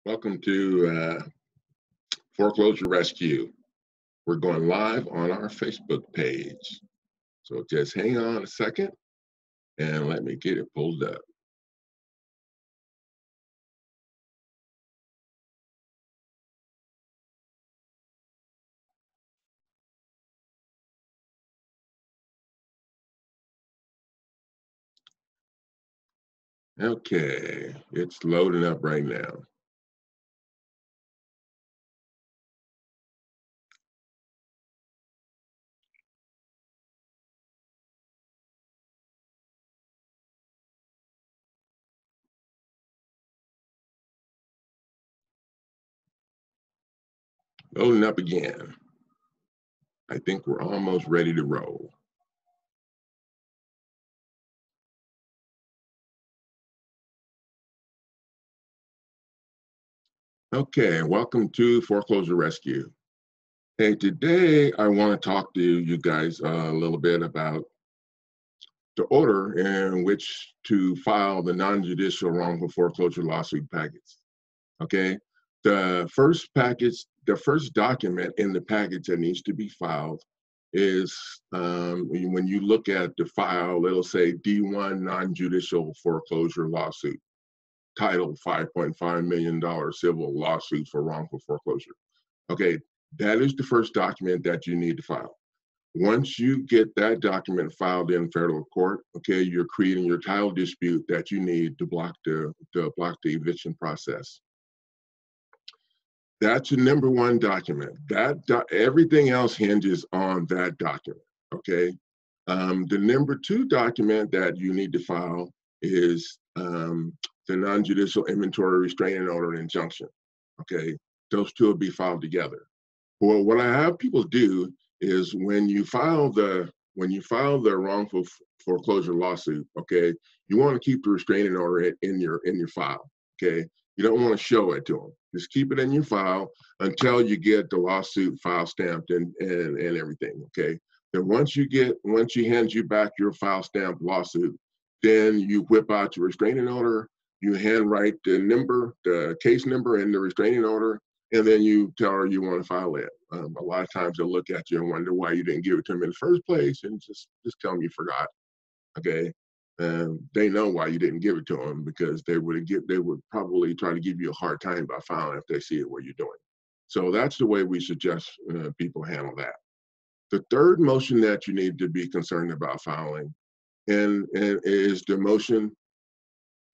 Welcome to Foreclosure Rescue. We're going live on our Facebook page. So just hang on a second and let me get it pulled up. Okay, it's loading up right now. Loading up again. I think we're almost ready to roll. Okay, welcome to Foreclosure Rescue. Hey, today I want to talk to you guys a little bit about the order in which to file the non-judicial wrongful foreclosure lawsuit package. Okay, the first package, the first document in the package that needs to be filed is when you look at the file, it'll say D1 non-judicial foreclosure lawsuit, title $5.5 million civil lawsuit for wrongful foreclosure. Okay, that is the first document that you need to file. Once you get that document filed in federal court, okay, you're creating your title dispute that you need to block the eviction process. That's the number one document. Everything else hinges on that document. Okay. The number two document that you need to file is the non-judicial inventory restraining order and injunction. Okay. Those two will be filed together. Well, what I have people do is when you file the wrongful foreclosure lawsuit, okay, you want to keep the restraining order in your file. Okay. You don't want to show it to them. Just keep it in your file until you get the lawsuit file stamped and everything. Okay. Then once he hands you back your file stamped lawsuit, then you whip out your restraining order, you handwrite the case number in the restraining order, and then you tell her you want to file it. A lot of times they'll look at you and wonder why you didn't give it to them in the first place, and just tell them you forgot. Okay. They know why you didn't give it to them, because they would probably try to give you a hard time by filing if they see it what you're doing. So that's the way we suggest people handle that. The third motion that you need to be concerned about filing and is the motion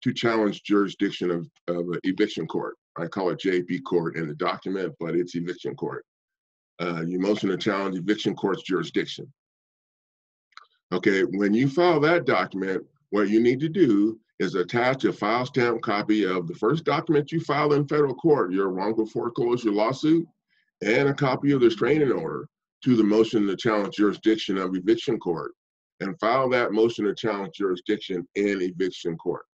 to challenge jurisdiction of an eviction court. I call it JP court in the document, but it's eviction court. You motion to challenge eviction court's jurisdiction. Okay, when you file that document, what you need to do is attach a file stamp copy of the first document you filed in federal court, your wrongful foreclosure lawsuit, and a copy of the restraining order to the motion to challenge jurisdiction of eviction court, and file that motion to challenge jurisdiction in eviction court.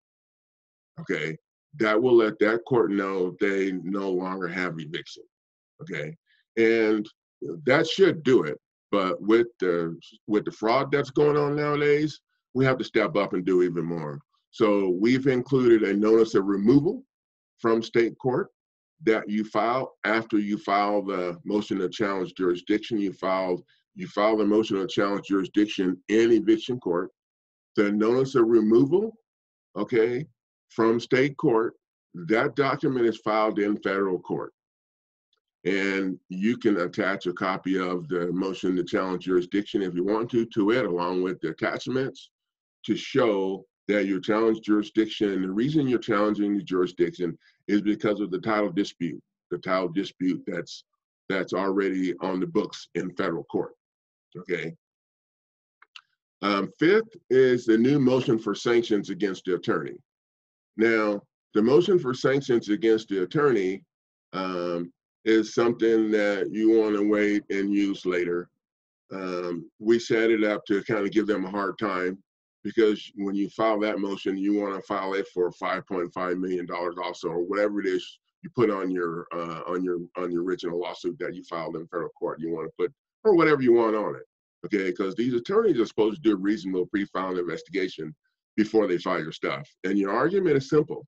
Okay, that will let that court know they no longer have eviction. Okay, and that should do it. But with the fraud that's going on nowadays, we have to step up and do even more. So we've included a notice of removal from state court that you file after you file the motion to challenge jurisdiction. You file the motion to challenge jurisdiction in eviction court. The notice of removal, okay, from state court, that document is filed in federal court. And you can attach a copy of the motion to challenge jurisdiction if you want to it, along with the attachments, to show that you challenge jurisdiction. And the reason you're challenging the jurisdiction is because of the title dispute that's already on the books in federal court. Okay. Fifth is the new motion for sanctions against the attorney. Now, the motion for sanctions against the attorney is something that you want to wait and use later. We set it up to kind of give them a hard time, because when you file that motion, you want to file it for $5.5 million also, or whatever it is you put on your original lawsuit that you filed in federal court. You want to put, or whatever you want on it, okay? Because these attorneys are supposed to do a reasonable pre-filing investigation before they file your stuff. And your argument is simple.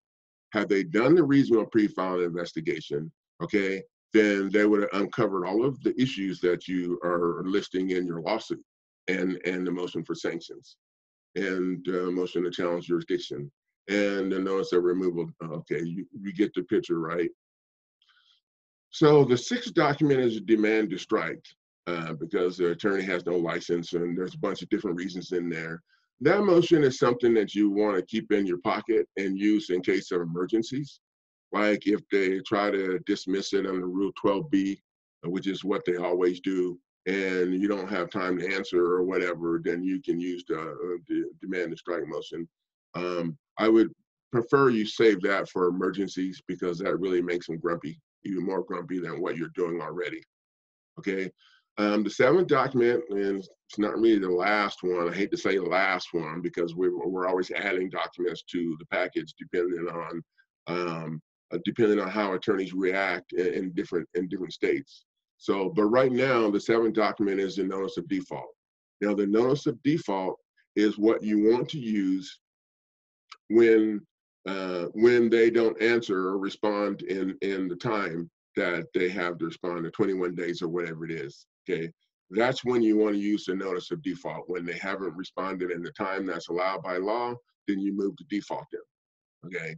Had they done the reasonable pre-filing investigation, okay, then they would have uncovered all of the issues that you are listing in your lawsuit and the motion for sanctions and motion to challenge jurisdiction and the notice of removal. Okay, you get the picture, right? So the sixth document is a demand to strike because the attorney has no license and there's a bunch of different reasons in there. That motion is something that you want to keep in your pocket and use in case of emergencies. Like if they try to dismiss it under Rule 12B, which is what they always do, and you don't have time to answer or whatever, then you can use the demand to strike motion. I would prefer you save that for emergencies because that really makes them grumpy, even more grumpy than what you're doing already. Okay. The seventh document, and it's not really the last one. I hate to say the last one because we're always adding documents to the package depending on how attorneys react in different states. So, but right now, the seventh document is the notice of default. Now, the notice of default is what you want to use when they don't answer or respond in the time that they have to respond, to 21 days or whatever it is. Okay, that's when you want to use the notice of default. When they haven't responded in the time that's allowed by law, then you move to default them. Okay.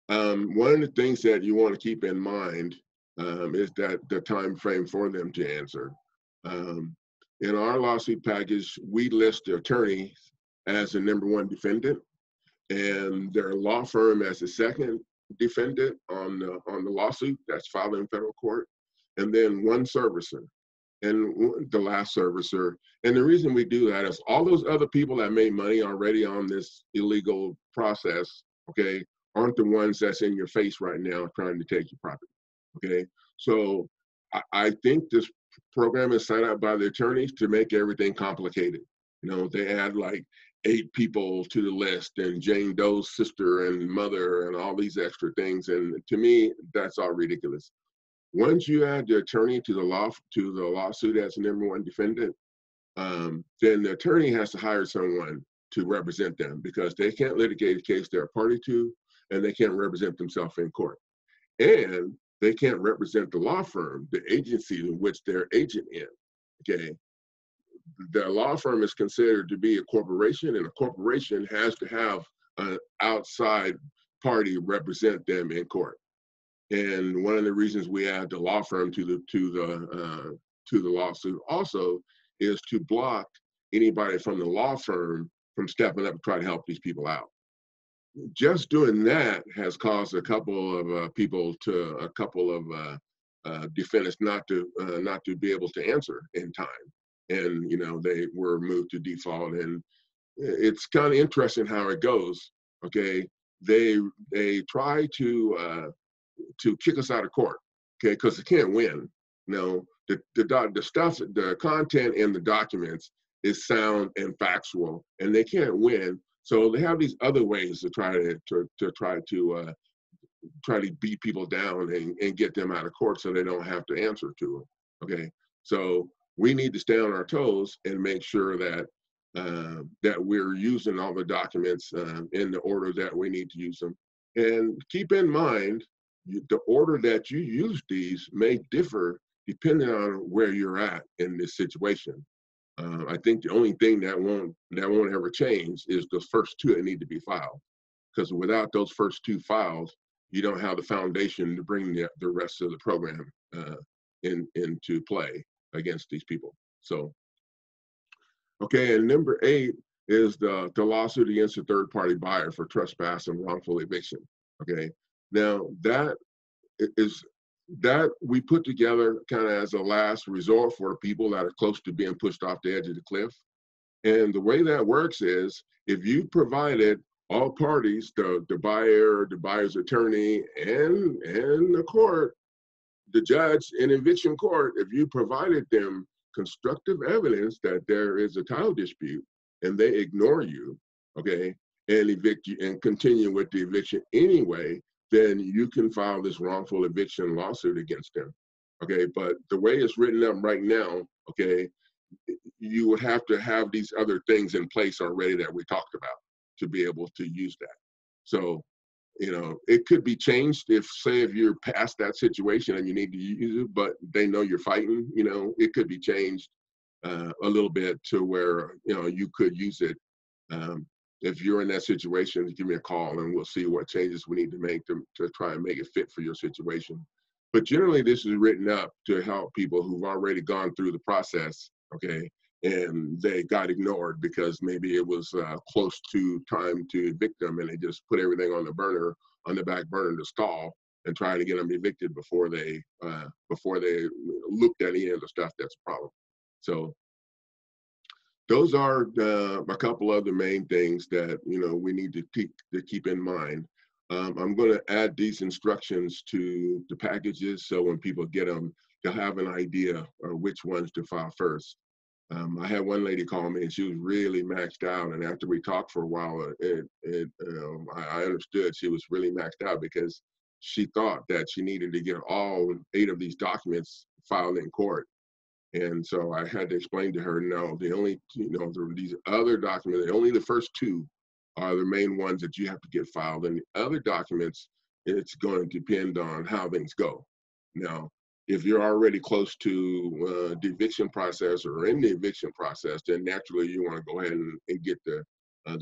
One of the things that you want to keep in mind is that the time frame for them to answer. In our lawsuit package, we list the attorney as the number one defendant and their law firm as the second defendant on the lawsuit that's filed in federal court, and then one servicer and the last servicer. And the reason we do that is all those other people that made money already on this illegal process, okay, aren't the ones that's in your face right now trying to take your property, okay? So I think this program is set up by the attorneys to make everything complicated. You know, they add like 8 people to the list and Jane Doe's sister and mother and all these extra things. And to me, that's all ridiculous. Once you add the attorney to the lawsuit as the number one defendant, then the attorney has to hire someone to represent them because they can't litigate a case they're a party to, and they can't represent themselves in court. And they can't represent the law firm, the agency in which they're agent in, okay? The law firm is considered to be a corporation, and a corporation has to have an outside party represent them in court. And one of the reasons we add the law firm to the lawsuit also is to block anybody from the law firm from stepping up to try to help these people out. Just doing that has caused a couple of defendants not to be able to answer in time, and you know they were moved to default. And it's kind of interesting how it goes. Okay, they try to kick us out of court, okay, because they can't win. No, the stuff, the content in the documents is sound and factual, and they can't win. So they have these other ways to try to beat people down and get them out of court, so they don't have to answer to them. Okay, so we need to stay on our toes and make sure that that we're using all the documents in the order that we need to use them. And keep in mind, the order that you use these may differ depending on where you're at in this situation. I think the only thing that won't ever change is those first 2 that need to be filed, because without those first 2 files, you don't have the foundation to bring the rest of the program into play against these people. So, okay, and number 8 is the lawsuit against a third-party buyer for trespass and wrongful eviction. Okay, now that we put together kind of as a last resort for people that are close to being pushed off the edge of the cliff. And the way that works is if you provided all parties, the buyer, the buyer's attorney, and the court, the judge in eviction court, if you provided them constructive evidence that there is a title dispute and they ignore you, okay, and evict you and continue with the eviction anyway, then you can file this wrongful eviction lawsuit against them. Okay, but the way it's written up right now, okay, you would have to have these other things in place already that we talked about to be able to use that. So you know, it could be changed if, say, if you're past that situation and you need to use it, but they know you're fighting, you know, it could be changed a little bit to where, you know, you could use it. Um, if you're in that situation, give me a call and we'll see what changes we need to make to try and make it fit for your situation. But generally, this is written up to help people who've already gone through the process, okay, and they got ignored because maybe it was close to time to evict them and they just put everything on the back burner to stall and try to get them evicted before they looked at any of the stuff that's a problem. So those are a couple of the main things that, you know, we need to keep in mind. I'm going to add these instructions to the packages so when people get them, they'll have an idea of which ones to file first. I had one lady call me and she was really maxed out, and after we talked for a while, I understood she was really maxed out because she thought that she needed to get all 8 of these documents filed in court. And so I had to explain to her, no, the only, you know, these other documents, only the first 2 are the main ones that you have to get filed. And the other documents, it's going to depend on how things go. Now, if you're already close to the eviction process or in the eviction process, then naturally you want to go ahead and get the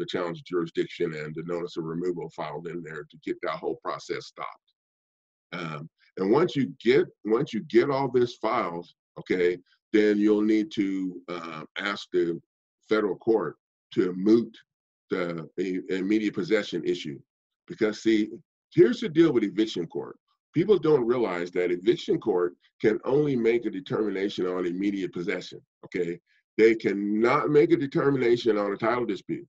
challenge jurisdiction and the notice of removal filed in there to get that whole process stopped. And once you get all this filed, okay, then you'll need to ask the federal court to moot the immediate possession issue. Because see, here's the deal with eviction court. People don't realize that eviction court can only make a determination on immediate possession, okay? They cannot make a determination on a title dispute.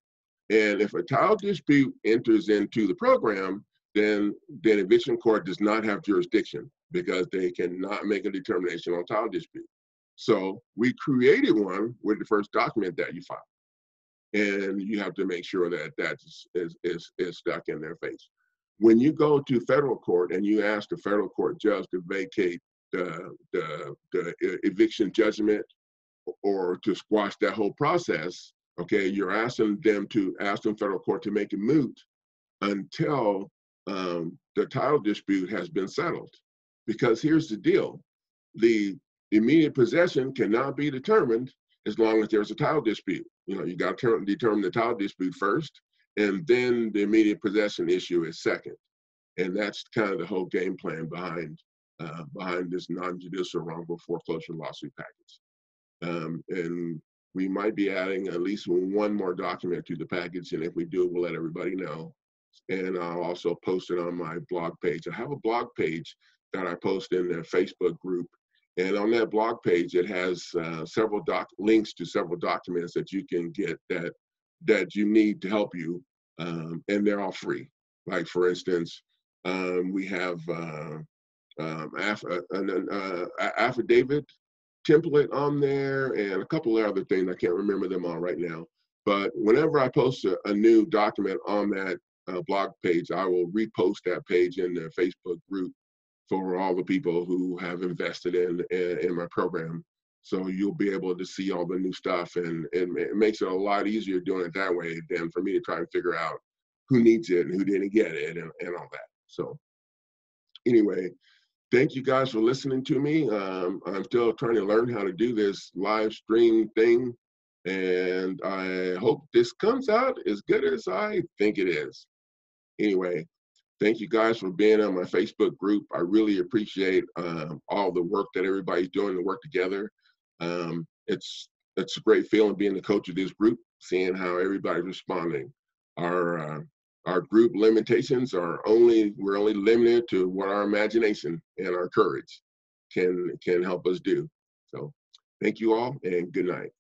And if a title dispute enters into the program, then eviction court does not have jurisdiction because they cannot make a determination on title dispute. So we created one with the first document that you file. And you have to make sure that that is stuck in their face. When you go to federal court and you ask the federal court judge to vacate the eviction judgment or to squash that whole process, okay, you're asking federal court to make it moot until the title dispute has been settled. Because here's the deal, the immediate possession cannot be determined as long as there's a title dispute. You know, you got to determine the title dispute first, and then the immediate possession issue is second. And that's kind of the whole game plan behind this non-judicial wrongful foreclosure lawsuit package. And we might be adding at least one more document to the package, and if we do, we'll let everybody know. And I'll also post it on my blog page. I have a blog page that I post in the Facebook group. And on that blog page, it has several links to several documents that you can get that you need to help you, and they're all free. Like for instance, we have affidavit template on there and a couple of other things. I can't remember them all right now. But whenever I post a new document on that blog page, I will repost that page in the Facebook group for all the people who have invested in my program. So you'll be able to see all the new stuff, and it makes it a lot easier doing it that way than for me to try and figure out who needs it and who didn't get it and all that. So anyway, thank you guys for listening to me. I'm still trying to learn how to do this live stream thing, and I hope this comes out as good as I think it is. Anyway, thank you guys for being on my Facebook group. I really appreciate all the work that everybody's doing to work together. It's a great feeling being the coach of this group, seeing how everybody's responding. Our group limitations we're only limited to what our imagination and our courage can help us do. So thank you all and good night.